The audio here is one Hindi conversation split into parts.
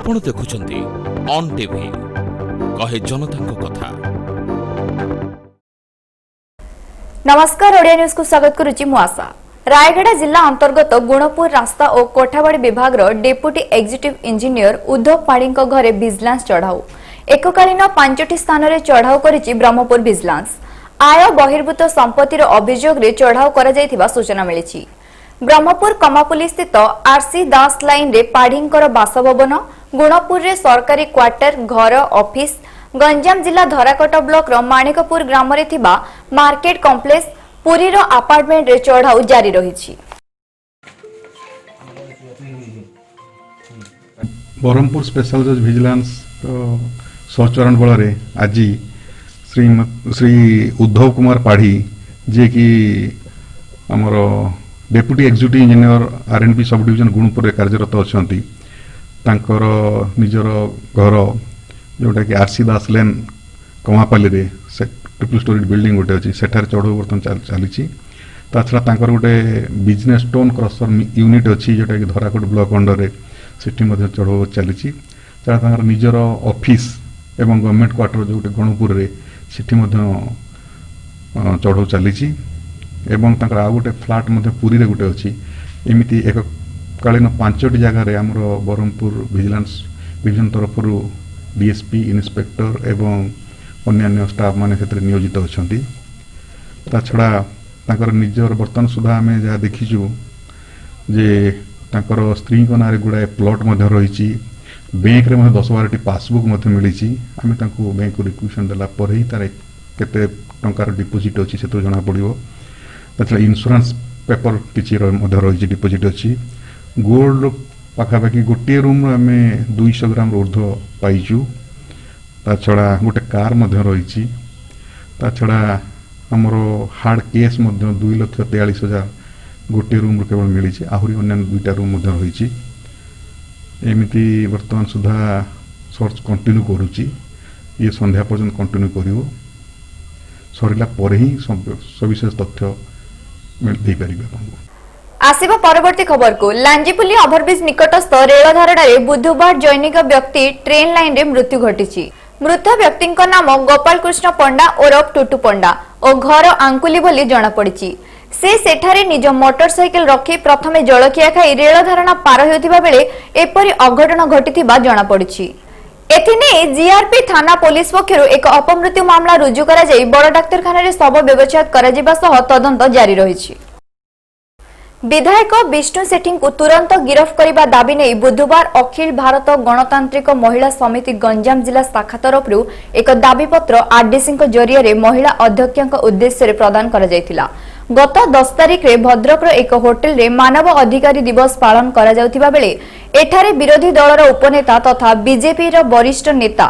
आपण देखुछंती ऑन टीवी कहे जनता को कथा। नमस्कार, ओडिया न्यूज को स्वागत करुची मु आशा। रायगढ़ जिला अंतर्गत गुणपुर रास्ता और कोठाबाड़ी विभाग डेप्यूटी एग्जीक्यूटिव इंजीनियर उद्धव पाड़ी घरे विजिलेंस चढ़ाऊ एककालीन 5टी स्थान में चढ़ाऊ करिछि ब्रह्मपुर विजिलेंस। आय बहिर्भूत संपत्तिर अभियोग रे चढ़ाऊ करा जायथिबा सूचना मिलिछि। ब्रह्मपुर कमापुली स्थित आरसी दास लाइन रे पाढ़ींकर बासभवन, गुणपुर रे सरकारी क्वार्टर घर ऑफिस, गंजाम जिला धराकोट ब्लॉक रो माणिकपुर ग्राम रे थिबा मार्केट कॉम्प्लेक्स, पुरी रो अपार्टमेंट रे चढ़ाऊ जारी रहिछि। ब्रह्मपुर स्पेशल जज विजिलेंस सहचरण बल रे आज श्री उद्धव कुमार पाढ़ी जे कि हमर deputy executive engineer RNB sub division Gunpur रे कार्यरत अछंती। तांकर निजर घर जोटा कि आरसी दास लेन कमापाली रे ट्रिपल स्टोरी बिल्डिंग गोटे अच्छी सेठार चढ़ऊ बर्तमान चली। ता छड़ा तांकर गोटे बिजनेस स्टोन क्रसर यूनिट अच्छी जोटा कि धराकोट ब्लॉक अंडर रे सेठी मध्ये चढ़ऊ चली। तांकर निजर ऑफिस एवं गवर्नमेंट क्वार्टर जो गणपुर रे सेठी मध्ये चढ़ऊ चली एवं तांकर आ गोटे फ्लैट मध्ये पुरी रे गोटे अच्छी। एमिति एक कालीन 5टी जगह रे हमर ब्रह्मपुर विजिलेंस डिविजन तरफ डीएसपी इन्स्पेक्टर एवं अन्य स्टाफ माने क्षेत्र नियोजित अछंती। ता छड़ा तांकर निजर बर्तन सुधा आमे जा देखिजु जे तांकर स्त्री को नारे गुडा प्लॉट मध्ये रहिछि। बैंक रे मध्ये 10-12टी पासबुक मध्ये मिलिछि। आमे तांको बैंक को रिक्वेशन देला पर ही तारे केते टंकार डिपोजिट अछि से तो जणा पड़िबो। ताछड़ा इंश्योरेंस पेपर किछि मध्ये रहिछि डिपोजिट अछि। गोल्ड पाखापाखि गोटे रूम आमे 200 ग्राम ऊर्ध्व पाइछु। ता छड़ा गोटे कार मध्ये रहिछि। ता छड़ा हमरो हार्ड केस मध्ये 2,43,000 गोटे रूम केवल मिलिछि। आहुरी अन्य 2टा रूम मध्ये रहिछि। एमिति वर्तमान सुधा सर्च कंटिन्यू करूछि। ये संध्या पर्यंत कंटिन्यू करिवो। सरिला पर ही सविशेष तथ्य दे परिबे। आसिबा परवर्ती खबर को लांजीपुली ओभरब्रिज निकटस्थ रेल धारणारे बुधवार जैनिक व्यक्ति ट्रेन लाइन रे मृत्यु घटिछि। मृत व्यक्ति नाम गोपाल कृष्ण पंडा ओरफ टुटू पंडा और घर आंकुली बोली जना पड़िछि। से सेठारे निज मोटरसाइकेल रखी प्रथमे जलखिया खाई रेल धारणा पार हेउथिबा बेले एपरि अघटन घटिथिबा जना पड़िछि। एथिने जीआरपी थाना पुलिस पक्षरु एक अपमृत्यु मामला रुजु करा जाई बड़ डाक्तरखाना रे शव व्यवच्छेद करा जिबा सह तदंत जारी रहिछि। विधायक विष्णु सेठी को तुरंत गिरफ्त करने दाबी नहीं बुधवार अखिल भारत गणतांत्रिक महिला समिति गंजाम जिला शाखा तरफ एक दाबीपत्र आरडीसी जरिए महिला अध्यक्ष उद्देश्य प्रदान करा जायतिला। गत 10 तारिख रे भद्रक एक होटेल रे मानव अधिकारी दिवस पालन करा जाउथिबा बेले एठारे विरोधी दलर उपनेता तथा बीजेपी रो वरिष्ठ नेता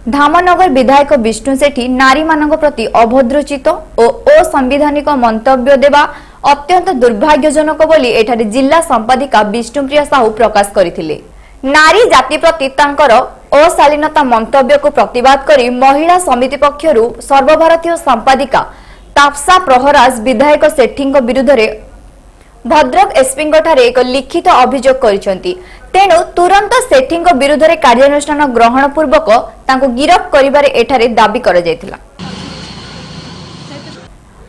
धामनगर विधायक विष्णु सेठी नारी मानक प्रति अभद्रचित और असंवैधानिक मंतव्य देवा अत्यंत दुर्भाग्यजनक बोली एठारे जिला संपादिका विष्णुप्रिया साहू प्रकाश करथिले। नारी जाति प्रति तांकर अशालीनता मंतव्य को प्रतिवाद करी महिला समिति पक्षरु सर्वभारतीय संपादिका तापसा प्रहराज विधायक सेठी विरुद्ध रे भद्रक एसपी एक लिखित अभियोग करिसेंती। तेणु तुरंत सेठी विरुद्ध रे कार्यानुष्ठान ग्रहण पूर्वक तांको गिरफ्त करिबारे एठारे दाबी करा जायतिला।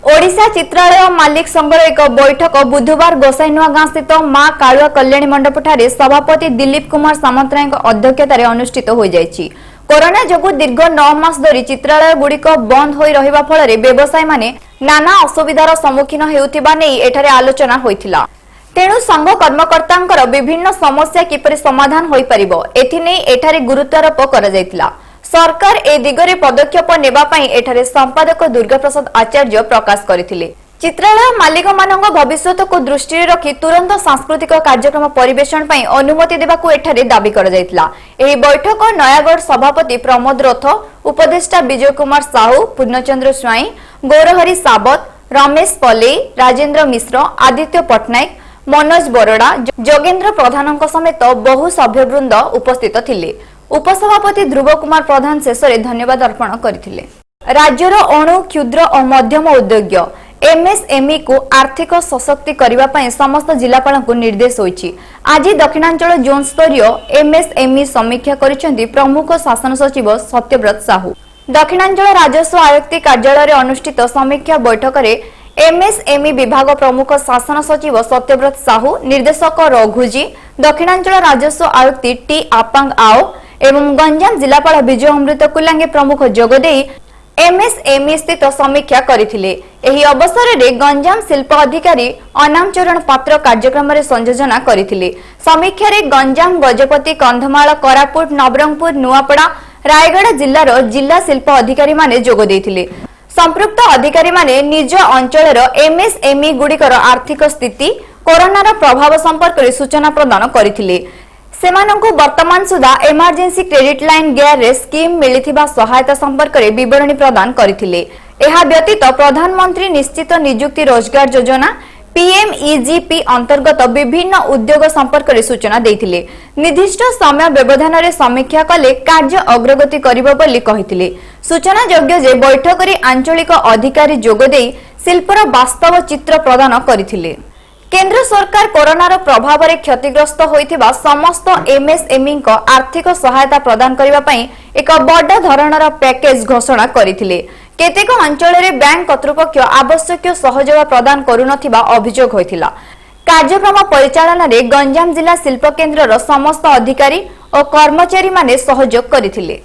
ओडिशा चित्रालय मालिक संघर एक बैठक बुधवार गोसाईनुआ गां स्थित मां कालुआ कल्याणी मंडप ठारे सभापति दिलीप कुमार सामंतराय अध्यक्षतार अनुष्ठित हो जायछि। कोरोना जोगु दीर्घ 9 मास धरी चित्रालय गुड़िक बंद होई रहिबा फଳରେ व्यवसायी माने नाना असुविधार सम्मुखीन हेउथिबा नै एठारे आलोचना होइथिला। तेणु संघ कर्मकर्तांकर विभिन्न समस्या किपरि समाधान होई परिबो एथि नै एठारे गुरुत्वारोप करा जायतिला। सरकार ए दिगरे पदक्षेप नेबा पई एठारे संपादक दुर्गा प्रसाद आचार्य प्रकाश करथिले। चित्रालय मालिक मानक भविष्यत को दृष्टि रखी तुरंत सांस्कृतिक कार्यक्रम परिवेषण पई अनुमति देबाकू एठारे दाबी करा जायतिला। एही बैठक नयागढ़ सभापति प्रमोद रथ, उपदेष्टा विजय कुमार साहू, पूर्णचंद्र स्वाई, गौरहरी साबत, रमेश पले, राजेंद्र मिश्र, आदित्य पटनायक, मनोज बरोड़ा, जोगेंद्र प्रधानक समेत बहु सभ्यवृंद उपस्थित थिले। उपसभापति ध्रुव कुमार प्रधान शेष धन्यवाद अर्पण करथिले। राज्यर अणु, क्षुद्र और मध्यम उद्योग एमएसएमई को आर्थिक सशक्ति करने ପାଇଁ समस्त जिलापाल को निर्देश होईछि। आज दक्षिणांचल जोन स्तरीय एमएसएमई समीक्षा करिसेंती प्रमुख शासन सचिव सत्यव्रत साहू। दक्षिणांचल राजस्व आयुक्त कार्यालय रे अनुष्ठित समीक्षा बैठक रे एमएसएमई विभाग प्रमुख शासन सचिव सत्यव्रत साहू, निर्देशक रघुजी, दक्षिणांचल राजस्व आयुक्त टी आपांग आओ एवं गंजाम जिलापाल विजय अमृत कुलांगे प्रमुख जोगदे एमएसएमई स्थित समीक्षा करथिले। एही अवसर रे गंजाम शिल्प अधिकारी अनाम चरण पात्र कार्यक्रम रे संयोजना करथिले। समीक्षा रे गंजाम, गजपति, कंधमाल, कोरापुट, नवरंगपुर, नुआपड़ा, रायगढ़ जिल्लार जिला शिल्प अधिकारी माने जोग देथिले। संपृक्त अधिकारी माने निज अंचलर एमएसएमई गुड़िकर आर्थिक स्थिति, कोरोनार प्रभाव संपर्क रे सूचना प्रदान करथिले। सेमानंकु वर्तमान सुधा इमरजेंसी क्रेडिट लाइन गेयर रे स्कीम मिलिथिबा सहायता संपर्क रे विवरणी प्रदान करथिले। एहा व्यतीत प्रधानमंत्री निश्चित नियुक्ति रोजगार योजना पीएमईजीपी अंतर्गत विभिन्न उद्योग संपर्क रे सूचना देथिले। निर्दिष्ट समय व्यवधान रे समीक्षा कले कार्य अग्रगति करिबो बोली कहिथिले। सूचना योग्य जे बैठक रे आंचलिक अधिकारी जोग देई शिल्पर वास्तव चित्र प्रदान करथिले। केंद्र सरकार कोरोनार प्रभाव रे क्षतिग्रस्त होइथिबा समस्त एमएसएमई को आर्थिक सहायता प्रदान करिबा पई एक बड़ धरणर पैकेज घोषणा करिथिले। केतेक अंचल रे बैंक कर्तृपक्ष आवश्यक सहयोग प्रदान करुनथिबा अभियोग होइथिला। कार्यक्रम परिचालन रे गंजाम जिला शिल्प केंद्रर समस्त अधिकारी और कर्मचारी माने सहयोग करिथिले।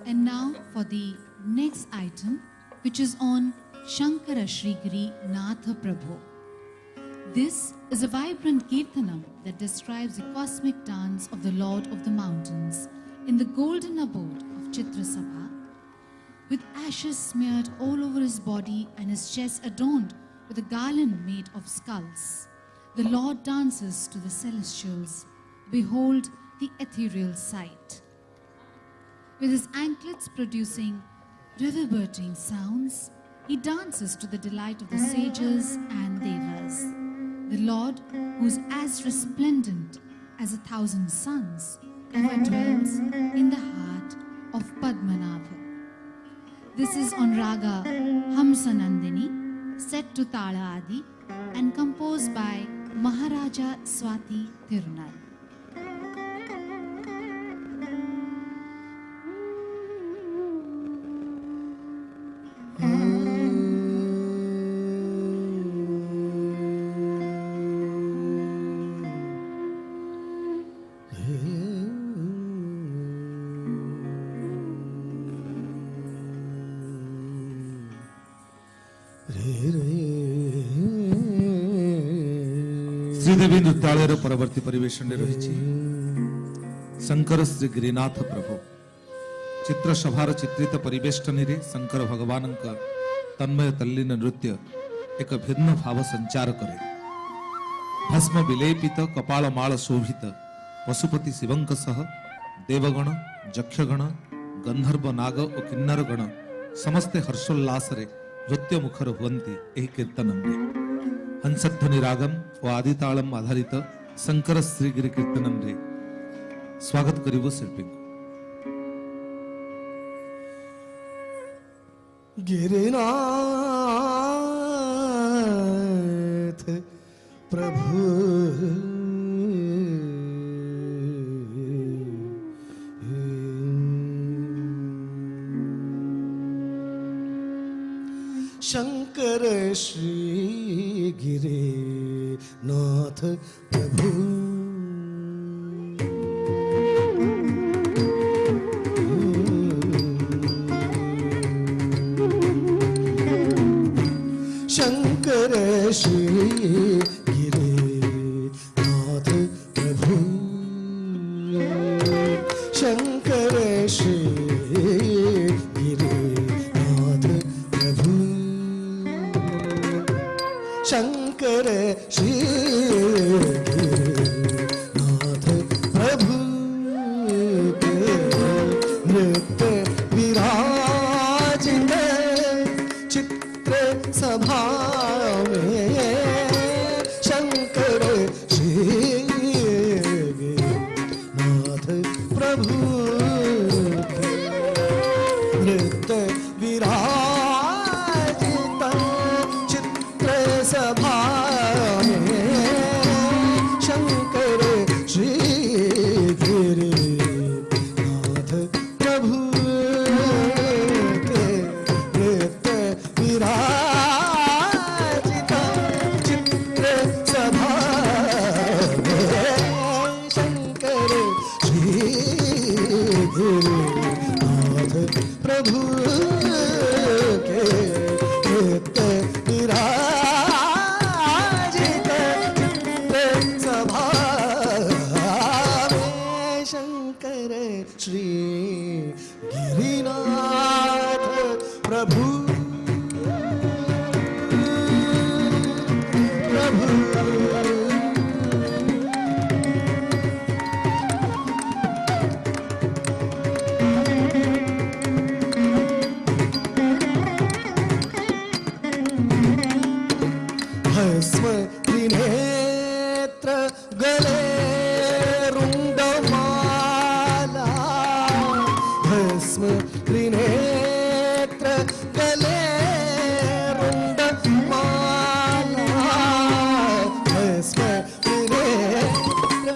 And now for the next item, which is on Shankara Shri Giri Natha Prabhu. This is a vibrant kirtanam that describes the cosmic dance of the Lord of the Mountains in the golden abode of Chitrasabha, with ashes smeared all over his body and his chest adorned with a garland made of skulls. The Lord dances to the celestials. Behold the ethereal sight. With his anklets producing reverberating sounds, he dances to the delight of the sages and devas. The Lord, who is as resplendent as 1,000 suns, ever dwells in the heart of Padmanabha. This is on Raga Hamsanandini, set to Tala Adi and composed by Maharaja Swati Tirunal. Sridevi नृत्यालय परवर्ती परिवेशन रही शंकर श्री गिरिनाथ प्रभु चित्रसभार चित्रित परिवेष्टनी रे शंकर भगवान तन्मय तल्लीन नृत्य एक भिन्न भाव संचार करे। भस्म विलेपित कपालमाल शोभित पशुपति शिवंक सह देवगण, यक्षगण, गंधर्व, नाग और किन्नर गण समस्ते हर्षोल्लास रे नृत्य मुखर हुवंती एही कीर्तनम रे। हंसध्वनि रागम और आदितालम आधारित शंकर श्रीगिरी कीर्तनम रे स्वागत करिबो शिल्पी को। गिरिनाथ प्रभु शंकर श्री गिरिनाथ प्रभु शंकर श्री गिरिनाथ प्रभु शंकर श्री गिरिनाथ प्रभु शंकर श्री गिरिनाथ सभा में शंकर श्री गिरिनाथ प्रभु के नृत्य विराजिता चित्र सभा में शंकर श्री गिरिनाथ प्रभु के नृत्य विराजित चित्र सभा में शंकर श्री गिरिनाथ प्रभु प्रभु भस्म त्रिनेत्र गले रुंडमाला भस्म त्रिनेत्र गले रुंडमाला भस्म त्रिनेत्र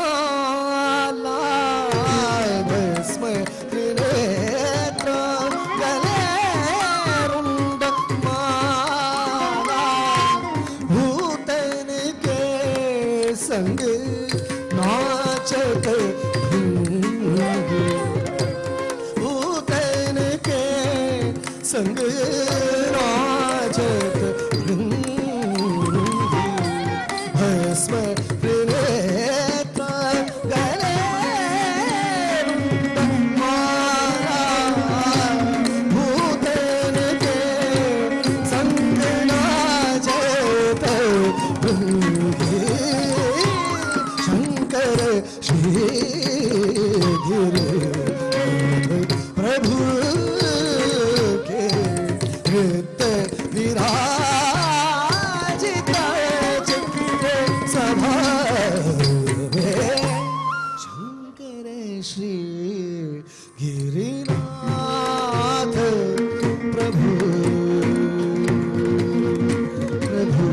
रुंडमाला भस्म त्रिनेत्र गले रुंडमाला भूतन के संग नाचत भृंगी भूतन के संग नाचत भृंगी भस्म त्रिनेत्र गले रुंडमाला भूतन के संग नाचत भृंगी शंकर श्री गिरिनाथ प्रभु के नृत्य विराजिता चित्र सभा में शंकर श्री गिरिनाथ प्रभु प्रभु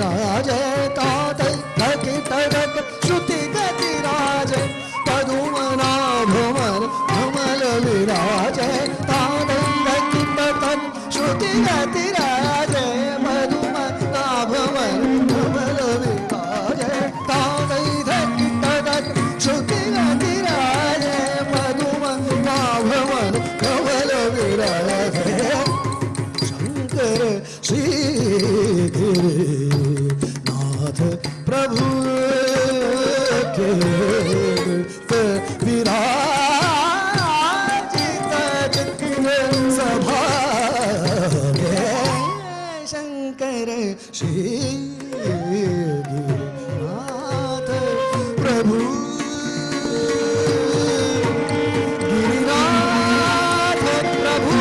विराजे तातै धकितरक श्रुति गतिराजे पदुमनाभमल कमल विराजे तातै धकितरक श्रुति गतिराजे पदुमनाभमल कमल विराजे तातै धकितरक श्रुति गतिराजे पदुमनाभमल कमल विराजे शंकर श्री गिरिनाथ प्रभु के विराजित चित्त सभा में शंकर श्री गिरिनाथ प्रभु गिरिनाथ प्रभु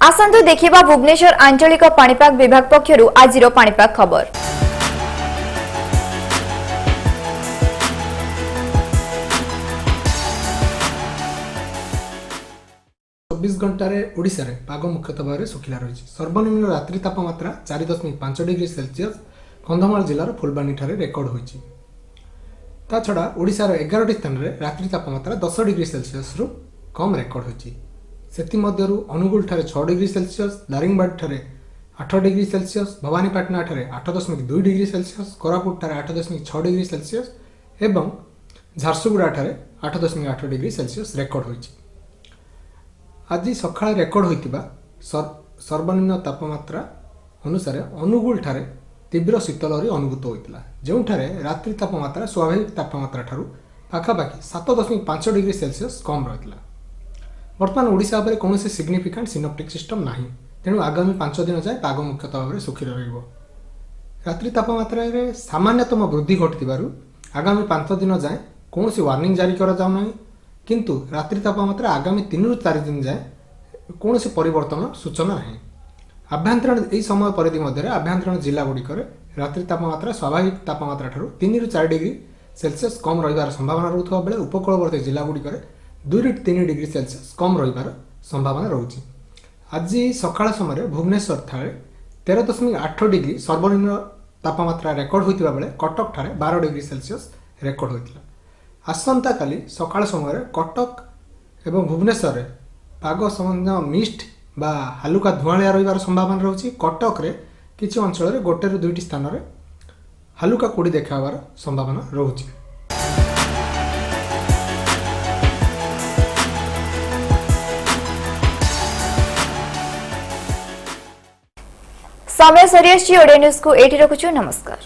आसंतु देखिबा भुवनेश्वर आंचलिक पाणीपाग विभाग पक्षरु आजिरो पाणीपाग खबर। घंटे ओडिशा रे पाग मुख्यतः भाव में सुखिला रही। सर्वनिम्न रात्रि तापमात्रा 4.5 डिग्री सेल्सियस कंधमाल जिलार फुलबाणी ठारे रेकर्ड होईछि। ता छड़ा ओडिशार 11 स्थान रे रात्रि तापमात्रा 10 डिग्री सेल्सियस रु कम रेकर्ड होईछि। सेति मध्यरु अनुगुल ठारे 6 डिग्री सेल्सियस, दारिंगबाड़ी ठारे 8 डिग्री सेल्सियस, भवानीपाटना ठारे 8.2 डिग्री सेल्सियस, कोरापुट ठारे 8.6 डिग्री सेल्सियस एवं झारसुगुड़ा ठारे 8.8 डिग्री सेल्सियस रेकर्ड होईछि। आज सकाळ रेकर्ड होइतिबा सर्वनिम्न तापमात्रा अनुसार अनुगुल ठारे तीव्र शीतलहरी अनुभूत होइतिला, जोंठारे रात्रि तापमात्रा स्वाभाविक तापमात्रा ठारू पाखापाखि 7.5 डिग्री सेल्सियस कम रहितिला। वर्तमान ओडिशा पर कौन सिग्निफिकेंट सिनोप्टिक सिस्टम नहीं, तेणु आगामी 5 दिन जाए पाग मुख्यतः भाव में सुखी रहिबो। रात्रि तापमात्रा रे सामान्यतम वृद्धि घटिथिबारु आगामी 5 दिन जाए कौन वार्निंग जारी करा जाउ नहीं, किंतु रात्रि तापमात्रा आगामी 3 ରୁ 4 दिन जाए कौन परिवर्तन सूचना नहीं। आभ्यंतरण यही समय परिधि मध्य आभ्यंतरण जिला गुड़िक रात्रि तापमात्रा स्वाभाविक तापमात्रा ठारू 3 ରୁ 4 डिग्री सेल्सियस कम रहिबार संभावना रहुथबा बेले उपकूलवर्ती जिला गुड़िक 2 ରୁ 3 डिग्री सेल्सियस कम रहिबार संभावना रहुछि। आज सकाळ समय भुवनेश्वर ठारे 13.8 डिग्री सर्वनिम्न तापमात्रा रेकर्ड होइतिबा बेले कटक ठारे 12 डिग्री सेल्सियस रेकर्ड होइतिला। आसंता काली सकाळ समय कटक एवं भुवनेश्वर रे पाग संबंध मिस्ट बा हालुका धुआलिया रहिबार संभावना रहुछि। कटक रे किछि अंचल रे 1 ରୁ 2 स्थान रे हालुका कोडी देखाबार संभावना रहुछि। समय सरियासी ओडिया न्यूज को एठी रखुछु। नमस्कार।